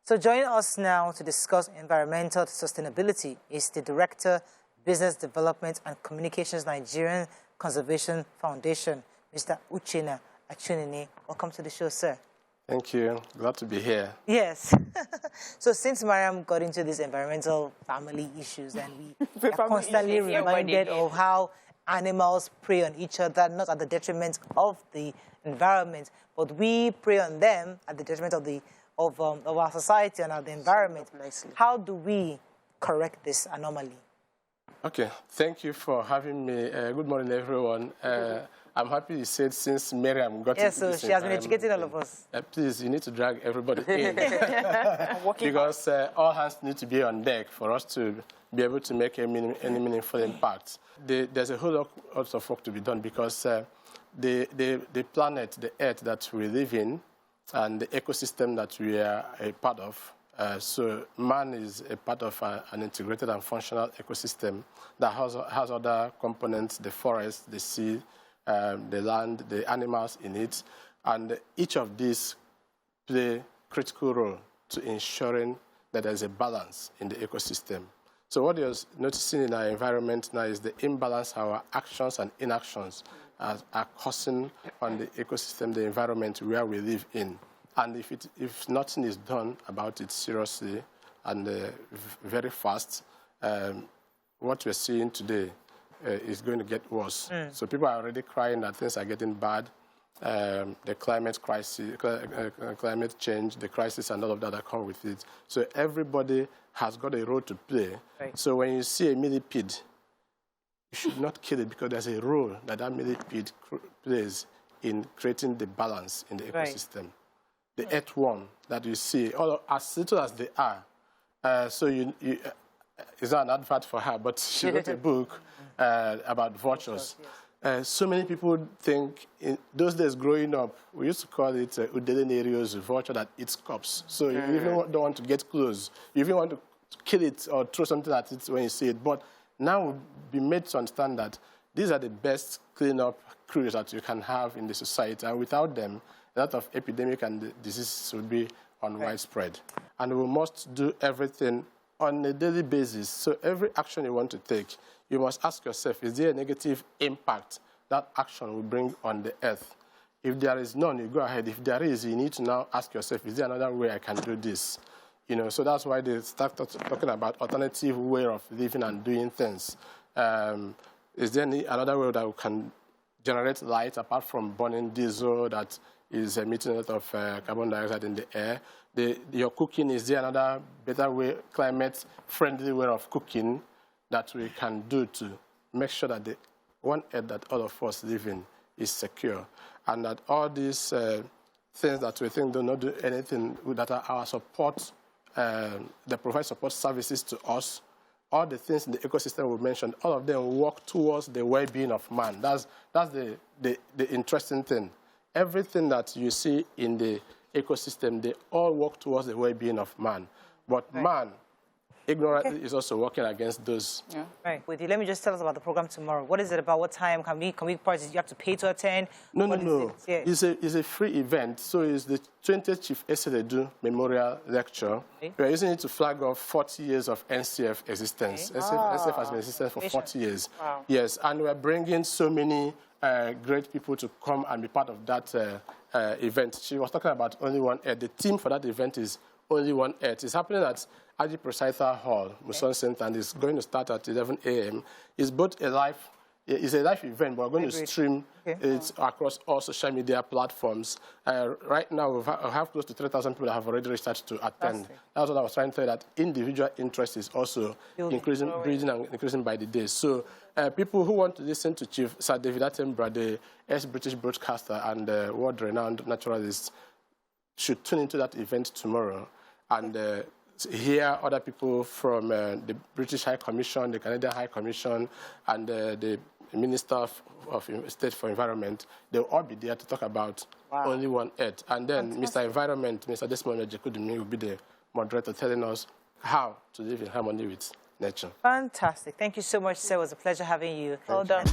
So joining us now to discuss environmental sustainability is the Director, Business Development and Communications, Nigerian Conservation Foundation, Mr. Uche Achunine. Welcome to the show, sir. Thank you. Glad to be here. Yes. So since Mariam got into these environmental family issues, and we are constantly reminded of how animals prey on each other, not at the detriment of the environment, but we prey on them at the detriment of our society and of the environment. How do we correct this anomaly? Okay, thank you for having me. Good morning, everyone. I'm happy you said since Miriam got into so this she has been educating all of us. Please, you need to drag everybody in. Because all hands need to be on deck for us to be able to make any meaningful impact. There's a whole lot of work to be done because the planet, the Earth that we live in, and the ecosystem that we are a part of. So man is a part of an integrated and functional ecosystem that has other components, the forest, the sea, the land, the animals in it. And each of these play a critical role to ensuring that there's a balance in the ecosystem. So what you're noticing in our environment now is the imbalance our actions and inactions are causing on the ecosystem, the environment where we live in. And if nothing is done about it seriously and very fast, what we're seeing today is going to get worse. So people are already crying that things are getting bad. The climate crisis, climate change, the crisis and all of that come with it. So everybody has got a role to play. Right. So when you see a millipede, you should not kill it because there's a role that millipede plays in creating the balance in the ecosystem. Right. The earthworm that you see, as little as they are. So it's not an advert for her, but she wrote a book about vultures. Yes. So many people think, in those days growing up, we used to call it Udelenerios, vulture that eats cups. So you even don't want to get close. You even want to kill it or throw something at it when you see it. But now we've been made to understand that these are the best cleanup crews that you can have in the society. And without them, a lot of epidemic and diseases will be widespread. And we must do everything on a daily basis. So every action you want to take, you must ask yourself, is there a negative impact that action will bring on the earth? If there is none, you go ahead. If there is, you need to now ask yourself, is there another way I can do this? So that's why they start talking about alternative way of living and doing things. Is there another way that we can generate light apart from burning diesel that is emitting a lot of carbon dioxide in the air? Your cooking, is there another better way, climate-friendly way of cooking that we can do to make sure that the one earth that all of us live in is secure, and that all these things that we think do not do anything, that are our support, that provide support services to us, all the things in the ecosystem we mentioned, all of them work towards the well-being of man. That's the interesting thing. Everything that you see in the ecosystem, they all work towards the well-being of man. But man, ignorantly, is also working against those. Yeah. Right. Wait, let me just tell us about the program tomorrow. What is it about? What time? Can we participate? You have to pay to attend? No. It's a free event. So it's the 20th Chief Eseredu Memorial Lecture. Okay. We are using it to flag off 40 years of NCF existence. Okay. NCF has been existing for 40 years. Wow. Yes, and we are bringing so many great people to come and be part of that event. She was talking about Only One Earth. The theme for that event is Only One Earth. It's happening at Aji Presaitha Hall, Muson Center, and it's going to start at 11 a.m. It's both a live event, but we're going to stream it across all social media platforms. Right now, we have close to 3,000 people that have already registered to attend. That's what I was trying to say, that individual interest is also increasing by the day. So people who want to listen to Chief Sir David Attenborough, the ex-British broadcaster and world-renowned naturalist, should tune into that event tomorrow and hear other people from the British High Commission, the Canadian High Commission, and the Minister of State for Environment. They'll all be there to talk about Only One Earth. And then Mr. Environment, Mr. Desmond Ejekudumi, will be the moderator telling us how to live in harmony with nature. Fantastic. Thank you so much, sir. It was a pleasure having you. Well done.